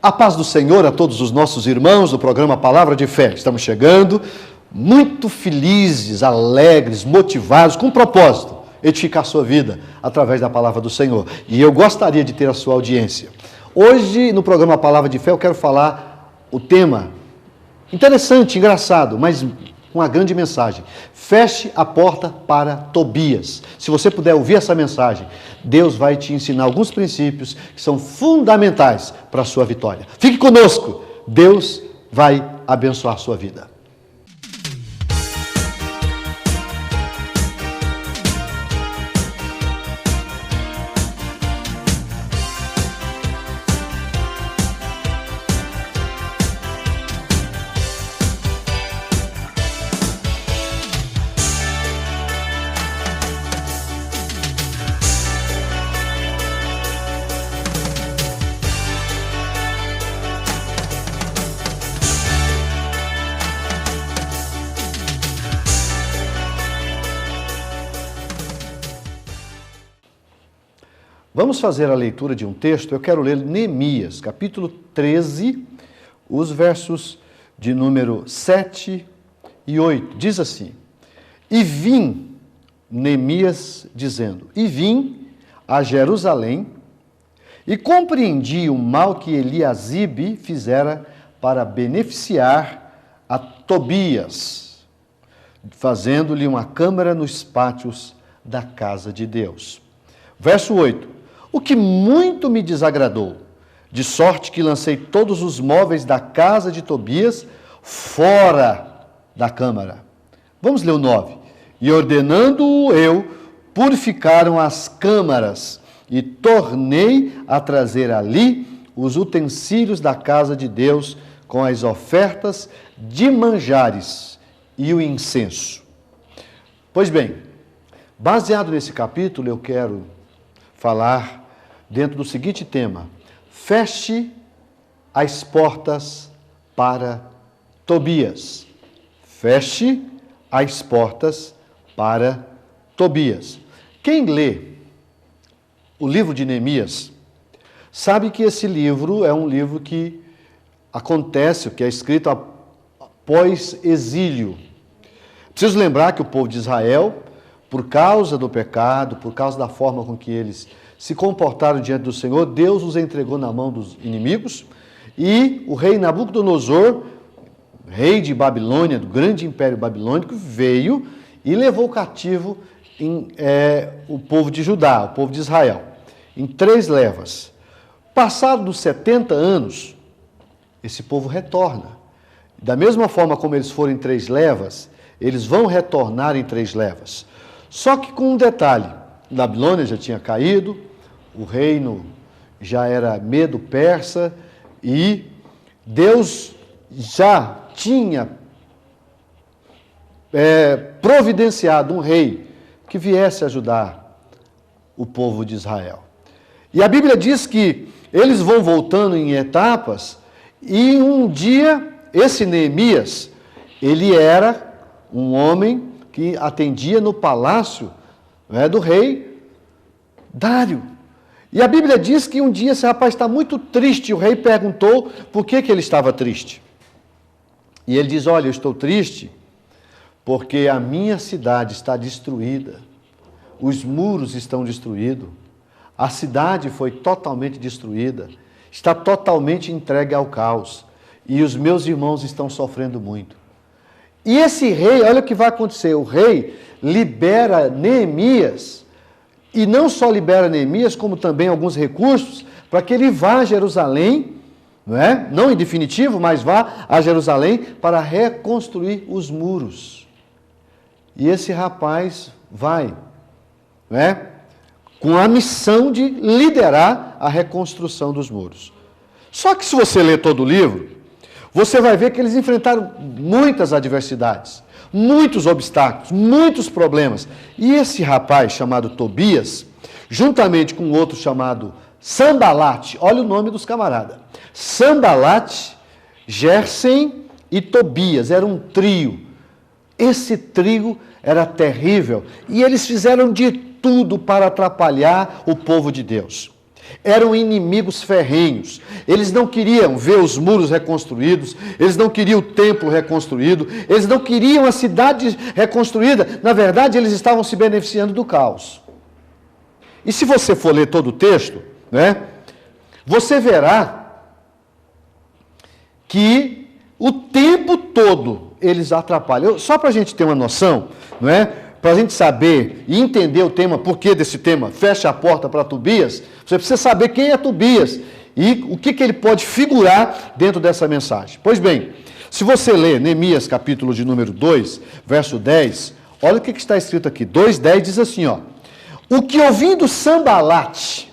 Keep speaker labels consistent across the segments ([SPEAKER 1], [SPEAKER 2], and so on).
[SPEAKER 1] A paz do Senhor a todos os nossos irmãos do programa Palavra de Fé. Estamos chegando muito felizes, alegres, motivados, com um propósito, edificar a sua vida através da Palavra do Senhor. E eu gostaria de ter a sua audiência. Hoje, no programa Palavra de Fé, eu quero falar o tema interessante, engraçado, mas uma grande mensagem. Feche a porta para Tobias. Se você puder ouvir essa mensagem, Deus vai te ensinar alguns princípios que são fundamentais para a sua vitória. Fique conosco, Deus vai abençoar a sua vida. Vamos fazer a leitura de um texto. Eu quero ler Neemias, capítulo 13, os versos de número 7 e 8. Diz assim: E vim, Neemias dizendo, e vim a Jerusalém e compreendi o mal que Eliasibe fizera para beneficiar a Tobias, fazendo-lhe uma câmara nos pátios da casa de Deus. Verso 8. O que muito me desagradou, de sorte que lancei todos os móveis da casa de Tobias fora da câmara. Vamos ler o 9. E ordenando-o eu, purificaram as câmaras e tornei a trazer ali os utensílios da casa de Deus com as ofertas de manjares e o incenso. Pois bem, baseado nesse capítulo, eu quero falar dentro do seguinte tema: feche as portas para Tobias. Feche as portas para Tobias. Quem lê o livro de Neemias sabe que esse livro é um livro que acontece, que é escrito após exílio. Preciso lembrar que o povo de Israel, por causa do pecado, por causa da forma com que eles se comportaram diante do Senhor, Deus os entregou na mão dos inimigos, e o rei Nabucodonosor, rei de Babilônia, do grande império babilônico, veio e levou cativo o povo de Judá, o povo de Israel, em 3 levas. Passados dos 70 anos, esse povo retorna. Da mesma forma como eles foram em 3 levas, eles vão retornar em 3 levas. Só que com um detalhe: Babilônia já tinha caído, o reino já era medo-persa e Deus já tinha providenciado um rei que viesse ajudar o povo de Israel. E a Bíblia diz que eles vão voltando em etapas, e um dia esse Neemias, ele era um homem que atendia no palácio do rei Dário. E a Bíblia diz que um dia esse rapaz está muito triste. O rei perguntou por que ele estava triste. E ele diz: olha, eu estou triste porque a minha cidade está destruída. Os muros estão destruídos. A cidade foi totalmente destruída. Está totalmente entregue ao caos. E os meus irmãos estão sofrendo muito. E esse rei, olha o que vai acontecer. O rei libera Neemias, e não só libera Neemias, como também alguns recursos, para que ele vá a Jerusalém, não em definitivo, mas vá a Jerusalém para reconstruir os muros. E esse rapaz vai, com a missão de liderar a reconstrução dos muros. Só que se você ler todo o livro, você vai ver que eles enfrentaram muitas adversidades, muitos obstáculos, muitos problemas. E esse rapaz chamado Tobias, juntamente com outro chamado Sanbalate, olha o nome dos camaradas: Sanbalate, Gésem e Tobias, era um trio. Esse trio era terrível, e eles fizeram de tudo para atrapalhar o povo de Deus. Eram inimigos ferrenhos. Eles não queriam ver os muros reconstruídos, eles não queriam o templo reconstruído, eles não queriam a cidade reconstruída. Na verdade, eles estavam se beneficiando do caos. E se você for ler todo o texto, né, você verá que o tempo todo eles atrapalham. Só para a gente ter uma noção, não é? Para a gente saber e entender o tema, por que desse tema, fecha a porta para Tobias, você precisa saber quem é Tobias e o que ele pode figurar dentro dessa mensagem. Pois bem, se você ler Neemias capítulo de número 2, verso 10, olha o que está escrito aqui. 2:10 diz assim, ó: o que ouvindo Sambalate,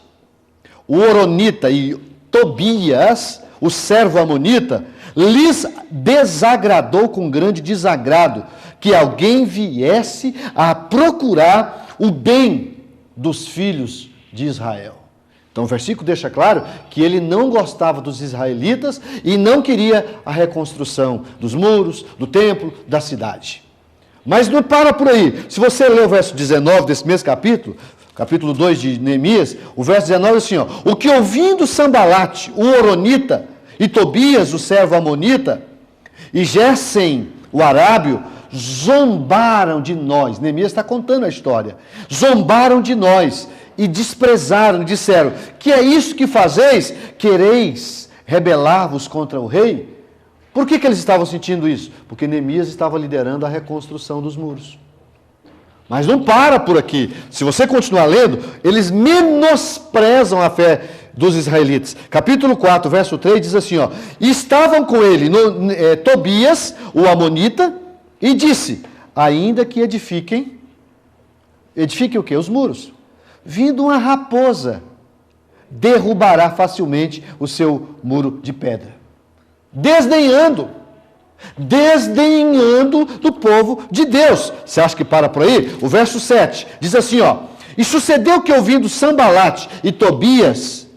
[SPEAKER 1] o Horonita, e Tobias, o servo amonita, lhes desagradou com grande desagrado que alguém viesse a procurar o bem dos filhos de Israel. Então o versículo deixa claro que ele não gostava dos israelitas e não queria a reconstrução dos muros, do templo, da cidade. Mas não para por aí. Se você ler o verso 19 desse mesmo capítulo, capítulo 2 de Neemias, o verso 19 é assim, ó: o que ouvindo Sambalate, o Horonita, e Tobias, o servo amonita, e Gessem, o arábio, zombaram de nós. Neemias está contando a história. Zombaram de nós e desprezaram, disseram: que é isso que fazeis? Quereis rebelar-vos contra o rei? Por que eles estavam sentindo isso? Porque Neemias estava liderando a reconstrução dos muros. Mas não para por aqui. Se você continuar lendo, eles menosprezam a fé dos israelitas. Capítulo 4, verso 3 diz assim, ó: e estavam com ele Tobias, o amonita, e disse: ainda que edifiquem o quê? Os muros. Vindo uma raposa, derrubará facilmente o seu muro de pedra. Desdenhando do povo de Deus. Você acha que para por aí? O verso 7 diz assim, ó: e sucedeu que ouvindo Sambalate e Tobias,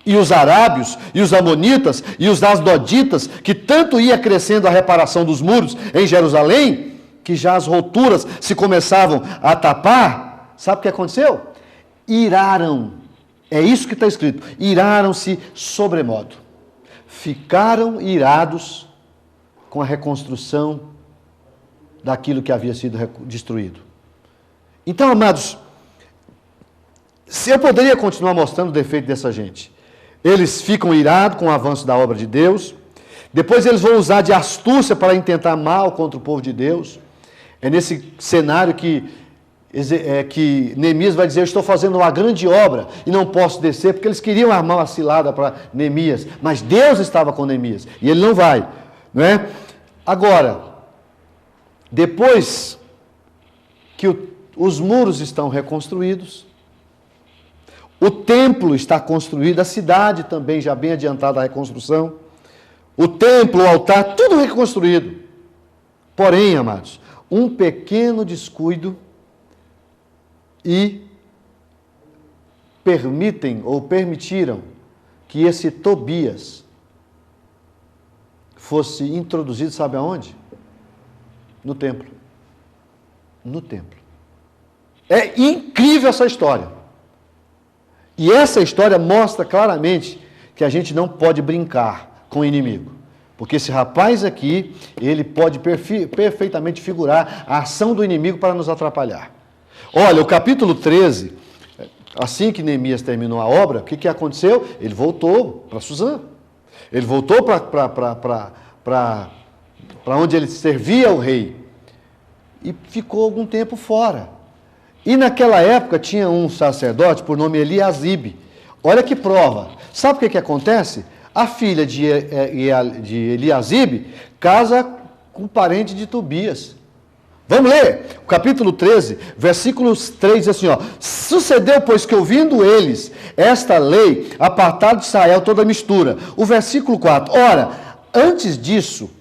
[SPEAKER 1] e os arábios, e os amonitas, e os asdoditas, que tanto ia crescendo a reparação dos muros em Jerusalém, que já as rupturas se começavam a tapar, sabe o que aconteceu? Iraram, é isso que está escrito, iraram-se sobremodo, ficaram irados com a reconstrução daquilo que havia sido destruído. Então, amados, se eu poderia continuar mostrando o defeito dessa gente. Eles ficam irados com o avanço da obra de Deus, depois eles vão usar de astúcia para intentar mal contra o povo de Deus. É nesse cenário que Neemias vai dizer: eu estou fazendo uma grande obra e não posso descer, porque eles queriam armar uma cilada para Neemias, mas Deus estava com Neemias, e ele não vai, não é? Agora, depois que os muros estão reconstruídos, o templo está construído, a cidade também já bem adiantada a reconstrução, o templo, o altar, tudo reconstruído. Porém, amados, um pequeno descuido e permitiram que esse Tobias fosse introduzido, sabe aonde? No templo. No templo. É incrível essa história. E essa história mostra claramente que a gente não pode brincar com o inimigo. Porque esse rapaz aqui, ele pode perfeitamente figurar a ação do inimigo para nos atrapalhar. Olha, o capítulo 13, assim que Neemias terminou a obra, o que aconteceu? Ele voltou para Suzã. Ele voltou para onde ele servia ao rei. E ficou algum tempo fora. E naquela época tinha um sacerdote por nome Eliasibe. Olha que prova. Sabe o que acontece? A filha de Eliasibe casa com um parente de Tobias. Vamos ler? O capítulo 13, versículos 3 diz assim, ó: sucedeu, pois, que ouvindo eles esta lei, apartaram de Israel toda a mistura. O versículo 4, ora, antes disso,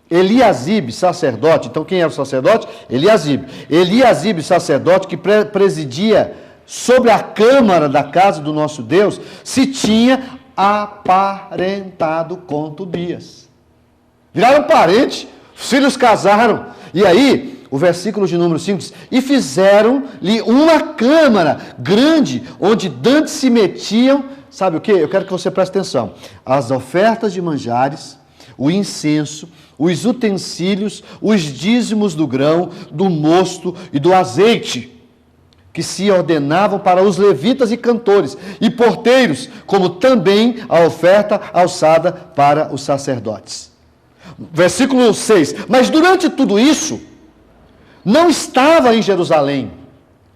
[SPEAKER 1] Eliasibe, sacerdote, então quem era o sacerdote? Eliasibe, sacerdote, que presidia sobre a câmara da casa do nosso Deus, se tinha aparentado com Tobias. Viraram parente, os filhos casaram, e aí, o versículo de número 5 diz: e fizeram-lhe uma câmara grande, onde dantes se metiam sabe o quê? Eu quero que você preste atenção. As ofertas de manjares, o incenso, os utensílios, os dízimos do grão, do mosto e do azeite, que se ordenavam para os levitas e cantores e porteiros, como também a oferta alçada para os sacerdotes. Versículo 6. Mas durante tudo isso, não estava em Jerusalém.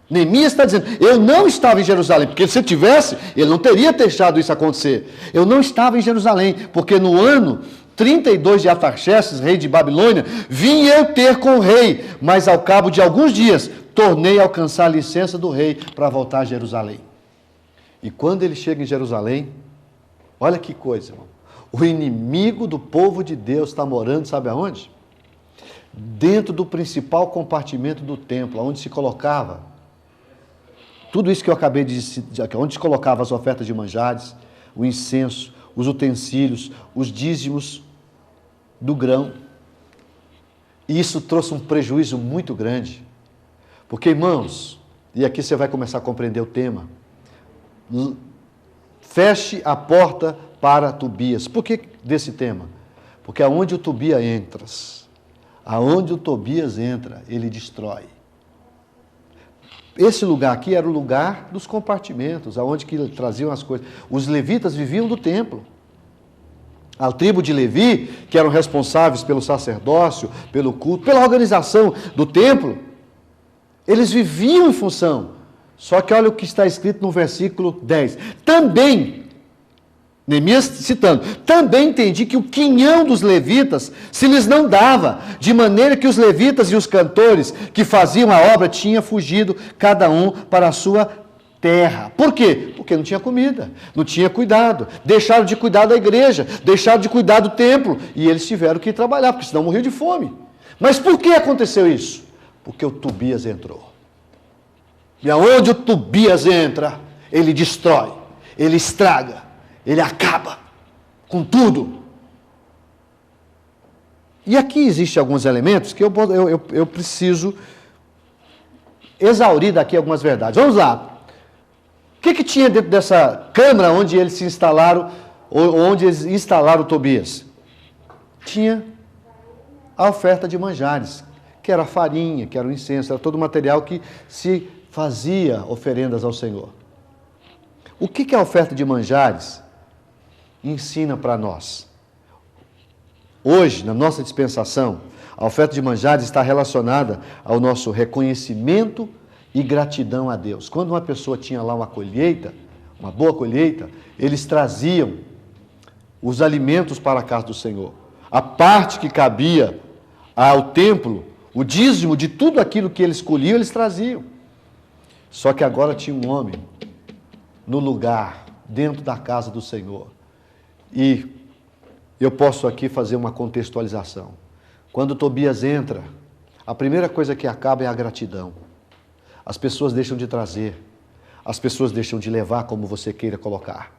[SPEAKER 1] Neemias está dizendo, eu não estava em Jerusalém, porque se tivesse, ele não teria deixado isso acontecer. Eu não estava em Jerusalém, porque no ano 32 de Artaxerxes, rei de Babilônia, vim eu ter com o rei, mas ao cabo de alguns dias, tornei a alcançar a licença do rei para voltar a Jerusalém. E quando ele chega em Jerusalém, olha que coisa, irmão. O inimigo do povo de Deus está morando, sabe aonde? Dentro do principal compartimento do templo, onde se colocava tudo isso que eu acabei de dizer, onde se colocava as ofertas de manjares, o incenso, os utensílios, os dízimos do grão. E isso trouxe um prejuízo muito grande. Porque, irmãos, e aqui você vai começar a compreender o tema, feche a porta para Tobias. Por que desse tema? Porque aonde o Tobias entra, ele destrói. Esse lugar aqui era o lugar dos compartimentos, aonde que traziam as coisas. Os levitas viviam do templo. A tribo de Levi, que eram responsáveis pelo sacerdócio, pelo culto, pela organização do templo, eles viviam em função. Só que olha o que está escrito no versículo 10. Também, Neemias citando, também entendi que o quinhão dos levitas se lhes não dava, de maneira que os levitas e os cantores que faziam a obra tinham fugido, cada um para a sua terra. Por quê? Porque não tinha comida, não tinha cuidado, deixaram de cuidar da igreja, deixaram de cuidar do templo, e eles tiveram que ir trabalhar, porque senão morriam de fome. Mas por que aconteceu isso? Porque o Tobias entrou. E aonde o Tobias entra, ele destrói, ele estraga, ele acaba com tudo. E aqui existem alguns elementos que eu preciso exaurir daqui algumas verdades. Vamos lá. O que tinha dentro dessa câmara onde eles se instalaram, onde eles instalaram o Tobias? Tinha a oferta de manjares, que era a farinha, que era o incenso, era todo o material que se fazia oferendas ao Senhor. O que a oferta de manjares ensina para nós? Hoje, na nossa dispensação, a oferta de manjares está relacionada ao nosso reconhecimento e gratidão a Deus. Quando uma pessoa tinha lá uma colheita, uma boa colheita, eles traziam os alimentos para a casa do Senhor. A parte que cabia ao templo, o dízimo de tudo aquilo que eles colhiam, eles traziam. Só que agora tinha um homem no lugar, dentro da casa do Senhor. E eu posso aqui fazer uma contextualização. Quando Tobias entra, a primeira coisa que acaba é a gratidão. As pessoas deixam de trazer, as pessoas deixam de levar, como você queira colocar.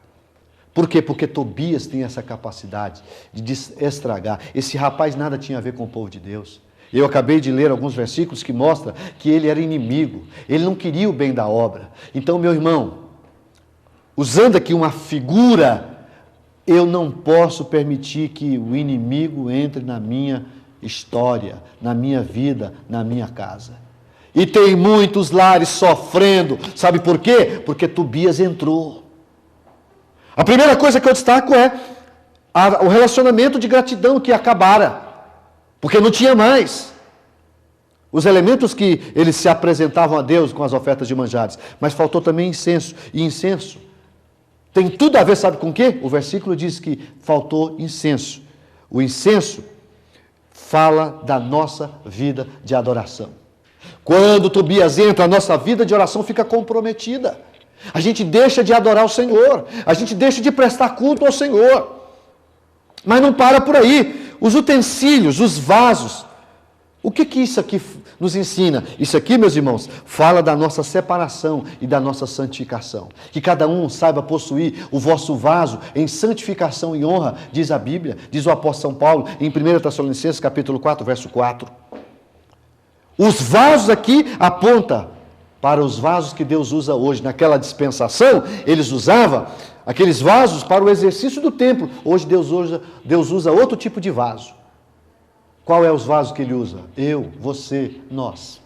[SPEAKER 1] Por quê? Porque Tobias tem essa capacidade de estragar. Esse rapaz nada tinha a ver com o povo de Deus. Eu acabei de ler alguns versículos que mostram que ele era inimigo, ele não queria o bem da obra. Então, meu irmão, usando aqui uma figura, eu não posso permitir que o inimigo entre na minha história, na minha vida, na minha casa. E tem muitos lares sofrendo, sabe por quê? Porque Tobias entrou. A primeira coisa que eu destaco é o relacionamento de gratidão que acabara, porque não tinha mais os elementos que eles se apresentavam a Deus com as ofertas de manjares, mas faltou também incenso, e incenso tem tudo a ver, sabe com o quê? O versículo diz que faltou incenso. O incenso fala da nossa vida de adoração. Quando Tobias entra, a nossa vida de oração fica comprometida. A gente deixa de adorar o Senhor, a gente deixa de prestar culto ao Senhor. Mas não para por aí. Os utensílios, os vasos, o que isso aqui nos ensina? Isso aqui, meus irmãos, fala da nossa separação e da nossa santificação. Que cada um saiba possuir o vosso vaso em santificação e honra, diz a Bíblia, diz o apóstolo São Paulo, em 1 Tessalonicenses, capítulo 4, verso 4. Os vasos aqui apontam para os vasos que Deus usa hoje. Naquela dispensação, eles usavam aqueles vasos para o exercício do templo. Hoje Deus usa outro tipo de vaso. Qual é os vasos que Ele usa? Eu, você, nós.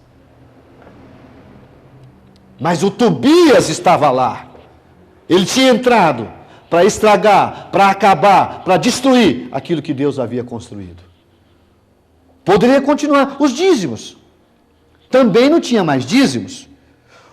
[SPEAKER 1] Mas o Tobias estava lá. Ele tinha entrado para estragar, para acabar, para destruir aquilo que Deus havia construído. Poderia continuar. Os dízimos. Também não tinha mais dízimos.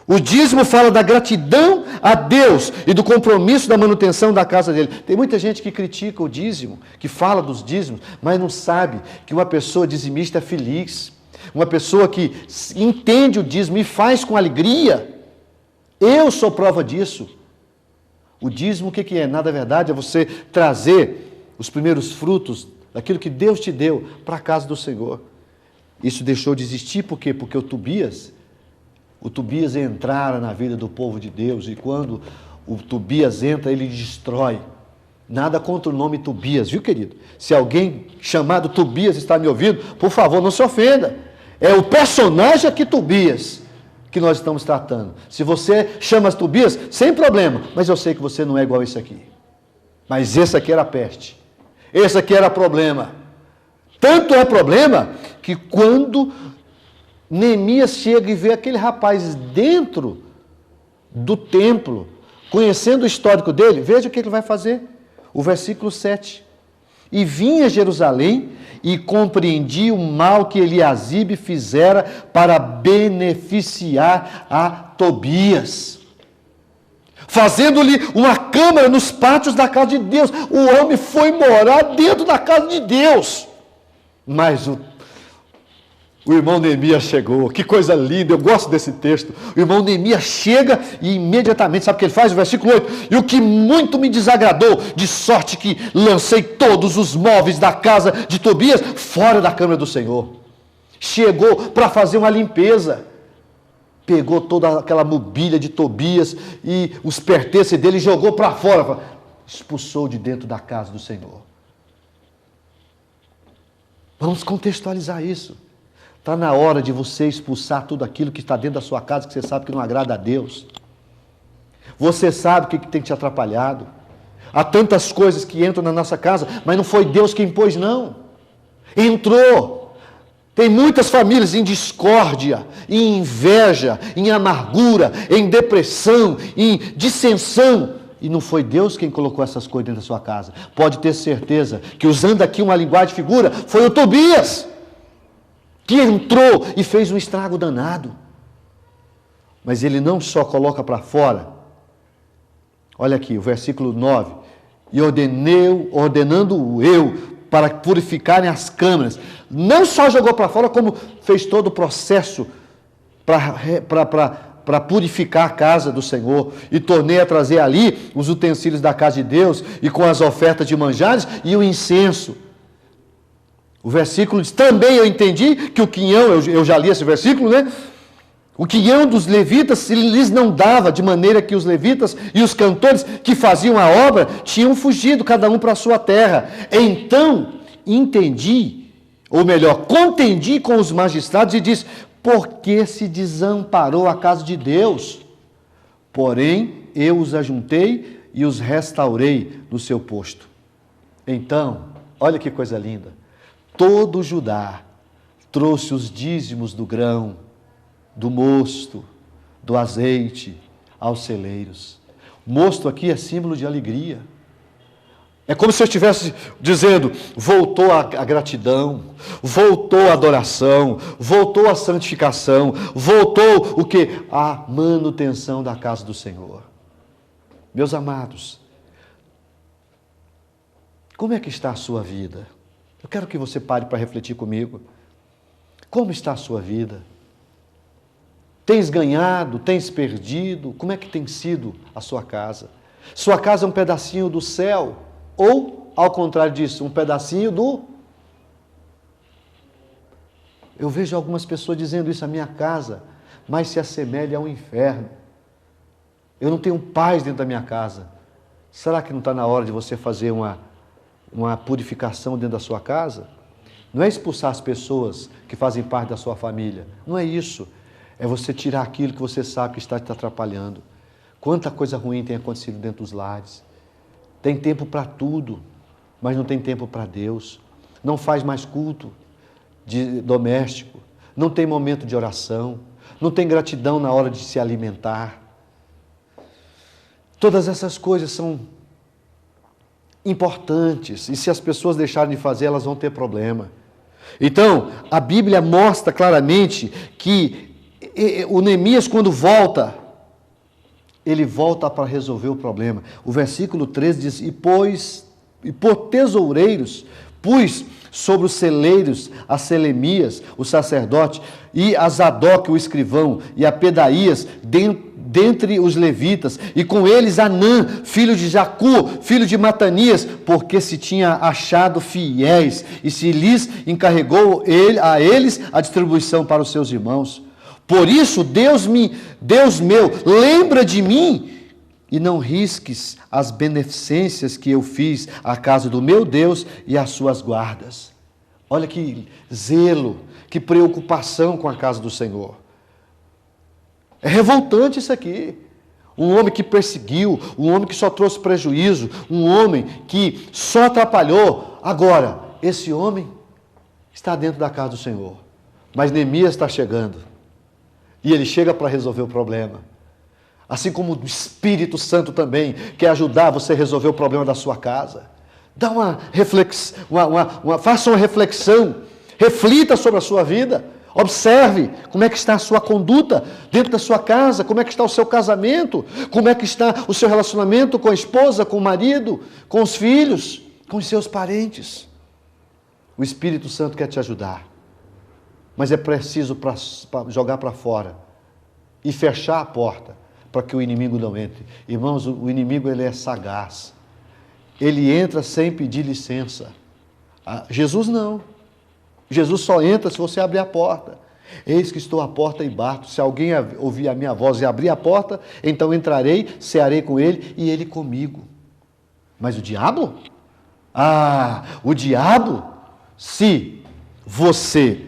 [SPEAKER 1] O dízimo fala da gratidão a Deus e do compromisso da manutenção da casa dele. Tem muita gente que critica o dízimo, que fala dos dízimos, mas não sabe que uma pessoa dizimista é feliz. Uma pessoa que entende o dízimo e faz com alegria. Eu sou prova disso. O dízimo o que é? Nada, verdade, é você trazer os primeiros frutos daquilo que Deus te deu para a casa do Senhor. Isso deixou de existir, por quê? Porque o Tobias entrara na vida do povo de Deus, e quando o Tobias entra, ele destrói. Nada contra o nome Tobias, viu, querido? Se alguém chamado Tobias está me ouvindo, por favor, não se ofenda. É o personagem aqui, Tobias, que nós estamos tratando. Se você chama Tobias, sem problema, mas eu sei que você não é igual a esse aqui. Mas esse aqui era peste. Esse aqui era problema. Tanto é problema que quando Neemias chega e vê aquele rapaz dentro do templo, conhecendo o histórico dele, veja o que ele vai fazer. O versículo 7. E vinha a Jerusalém e compreendia o mal que Eliasibe fizera para beneficiar a Tobias, fazendo-lhe uma câmara nos pátios da casa de Deus. O homem foi morar dentro da casa de Deus. Mas o irmão Neemias chegou. Que coisa linda, eu gosto desse texto. O irmão Neemias chega e imediatamente, sabe o que ele faz? O versículo 8. E o que muito me desagradou, de sorte que lancei todos os móveis da casa de Tobias fora da câmara do Senhor. Chegou para fazer uma limpeza. Pegou toda aquela mobília de Tobias e os pertences dele e jogou para fora. Expulsou de dentro da casa do Senhor. Vamos contextualizar isso. Está na hora de você expulsar tudo aquilo que está dentro da sua casa, que você sabe que não agrada a Deus. Você sabe o que tem te atrapalhado. Há tantas coisas que entram na nossa casa, mas não foi Deus quem impôs, não. Entrou. Tem muitas famílias em discórdia, em inveja, em amargura, em depressão, em dissensão. E não foi Deus quem colocou essas coisas dentro da sua casa. Pode ter certeza que, usando aqui uma linguagem de figura, foi o Tobias que entrou e fez um estrago danado. Mas ele não só coloca para fora. Olha aqui, o versículo 9. E ordenando eu para purificarem as câmaras. Não só jogou para fora, como fez todo o processo para purificar a casa do Senhor. E tornei a trazer ali os utensílios da casa de Deus, e com as ofertas de manjares e o incenso. O versículo diz, também eu entendi que o quinhão, eu já li esse versículo, né? O quinhão dos levitas, ele lhes não dava, de maneira que os levitas e os cantores que faziam a obra tinham fugido, cada um para a sua terra. Então, entendi, ou melhor, contendi com os magistrados e disse, por que se desamparou a casa de Deus? Porém, eu os ajuntei e os restaurei no seu posto. Então, olha que coisa linda. Todo Judá trouxe os dízimos do grão, do mosto, do azeite aos celeiros. Mosto aqui é símbolo de alegria. É como se eu estivesse dizendo, voltou a gratidão, voltou a adoração, voltou a santificação, voltou o quê? A manutenção da casa do Senhor. Meus amados, como é que está a sua vida? Eu quero que você pare para refletir comigo. Como está a sua vida? Tens ganhado? Tens perdido? Como é que tem sido a sua casa? Sua casa é um pedacinho do céu? Ou, ao contrário disso, um pedacinho do... Eu vejo algumas pessoas dizendo isso, a minha casa mais se assemelha ao inferno. Eu não tenho paz dentro da minha casa. Será que não está na hora de você fazer uma purificação dentro da sua casa? Não é expulsar as pessoas que fazem parte da sua família. Não é isso. É você tirar aquilo que você sabe que está te atrapalhando. Quanta coisa ruim tem acontecido dentro dos lares. Tem tempo para tudo, mas não tem tempo para Deus. Não faz mais culto doméstico. Não tem momento de oração. Não tem gratidão na hora de se alimentar. Todas essas coisas são importantes. E se as pessoas deixarem de fazer, elas vão ter problema. Então, a Bíblia mostra claramente que o Neemias, quando volta, ele volta para resolver o problema. O versículo 13 diz, e por tesoureiros pus sobre os celeiros a Selemias, o sacerdote, e a Zadok, o escrivão, e a Pedaías, dentre os levitas, e com eles Anã, filho de Jacu, filho de Matanias, porque se tinha achado fiéis, e se lhes encarregou a eles a distribuição para os seus irmãos. Por isso, Deus meu, lembra de mim, e não risques as beneficências que eu fiz à casa do meu Deus e às suas guardas. Olha que zelo, que preocupação com a casa do Senhor. É revoltante isso aqui. Um homem que perseguiu, um homem que só trouxe prejuízo, um homem que só atrapalhou. Agora, esse homem está dentro da casa do Senhor. Mas Neemias está chegando. E ele chega para resolver o problema. Assim como o Espírito Santo também quer ajudar você a resolver o problema da sua casa. Dá faça uma reflexão. Reflita sobre a sua vida. Observe como é que está a sua conduta dentro da sua casa, como é que está o seu casamento, como é que está o seu relacionamento com a esposa, com o marido, com os filhos, com os seus parentes. O Espírito Santo quer te ajudar, mas é preciso jogar para fora e fechar a porta para que o inimigo não entre. Irmãos, o inimigo ele é sagaz. Ele entra sem pedir licença. Jesus não. Jesus só entra se você abrir a porta. Eis que estou à porta e bato. Se alguém ouvir a minha voz e abrir a porta, então entrarei, cearei com ele e ele comigo. Mas o diabo? O diabo, se você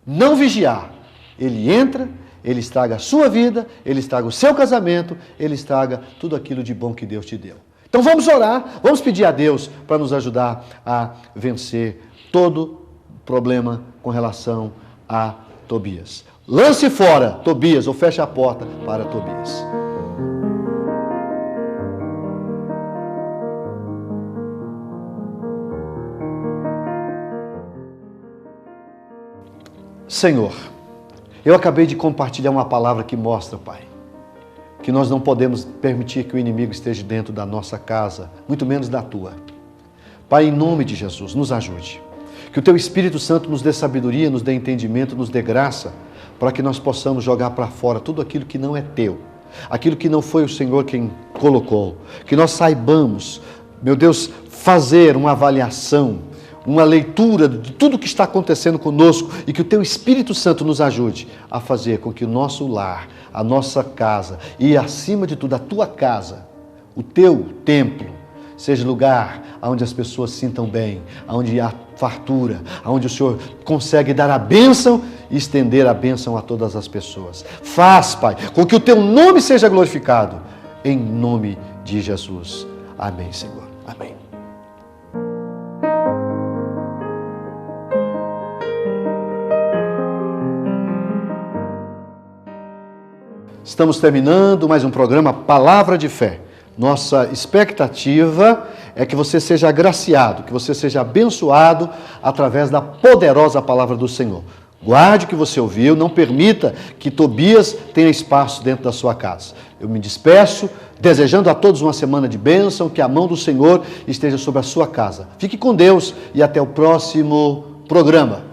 [SPEAKER 1] não vigiar, ele entra, ele estraga a sua vida, ele estraga o seu casamento, ele estraga tudo aquilo de bom que Deus te deu. Então vamos orar, vamos pedir a Deus para nos ajudar a vencer todo problema com relação a Tobias. Lance fora Tobias ou feche a porta para Tobias. Senhor, eu acabei de compartilhar uma palavra que mostra, Pai, que nós não podemos permitir que o inimigo esteja dentro da nossa casa, muito menos da tua. Pai, em nome de Jesus, nos ajude. Que o Teu Espírito Santo nos dê sabedoria, nos dê entendimento, nos dê graça, para que nós possamos jogar para fora tudo aquilo que não é Teu, aquilo que não foi o Senhor quem colocou. Que nós saibamos, meu Deus, fazer uma avaliação, uma leitura de tudo que está acontecendo conosco e que o Teu Espírito Santo nos ajude a fazer com que o nosso lar, a nossa casa e, acima de tudo, a Tua casa, o Teu templo, seja lugar onde as pessoas se sintam bem, onde há fartura, onde o Senhor consegue dar a bênção e estender a bênção a todas as pessoas. Faz, Pai, com que o Teu nome seja glorificado, em nome de Jesus. Amém, Senhor. Amém. Estamos terminando mais um programa Palavra de Fé. Nossa expectativa é que você seja agraciado, que você seja abençoado através da poderosa palavra do Senhor. Guarde o que você ouviu, não permita que Tobias tenha espaço dentro da sua casa. Eu me despeço, desejando a todos uma semana de bênção, que a mão do Senhor esteja sobre a sua casa. Fique com Deus e até o próximo programa.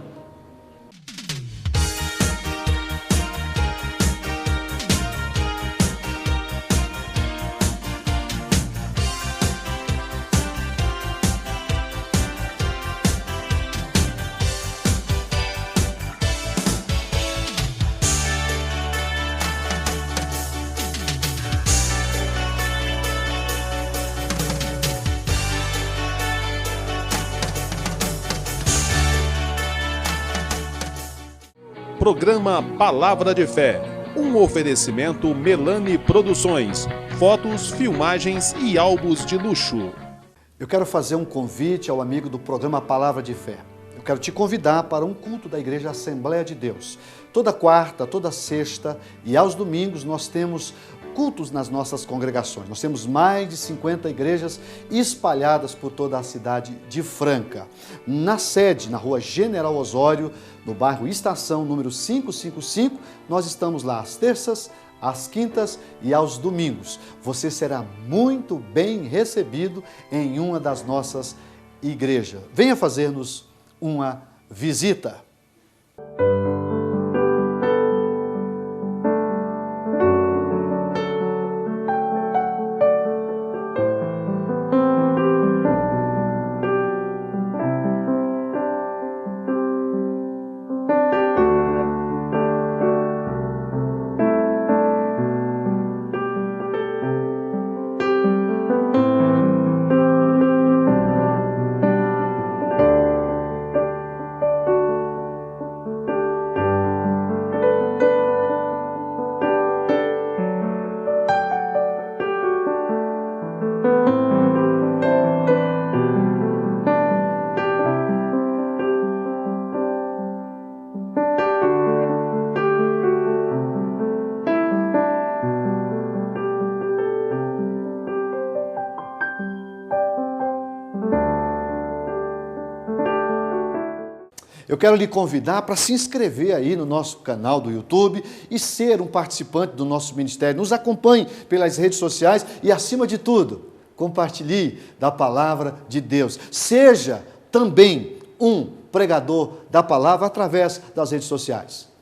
[SPEAKER 2] Programa Palavra de Fé, um oferecimento Melani Produções, fotos, filmagens e álbuns de luxo.
[SPEAKER 1] Eu quero fazer um convite ao amigo do programa Palavra de Fé. Eu quero te convidar para um culto da Igreja Assembleia de Deus. Toda quarta, toda sexta e aos domingos nós temos cultos nas nossas congregações. Nós temos mais de 50 igrejas espalhadas por toda a cidade de Franca. Na sede, na rua General Osório, no bairro Estação, número 555, nós estamos lá às terças, às quintas e aos domingos. Você será muito bem recebido em uma das nossas igrejas. Venha fazer-nos uma visita. Eu quero lhe convidar para se inscrever aí no nosso canal do YouTube e ser um participante do nosso ministério. Nos acompanhe pelas redes sociais e, acima de tudo, compartilhe da palavra de Deus. Seja também um pregador da palavra através das redes sociais.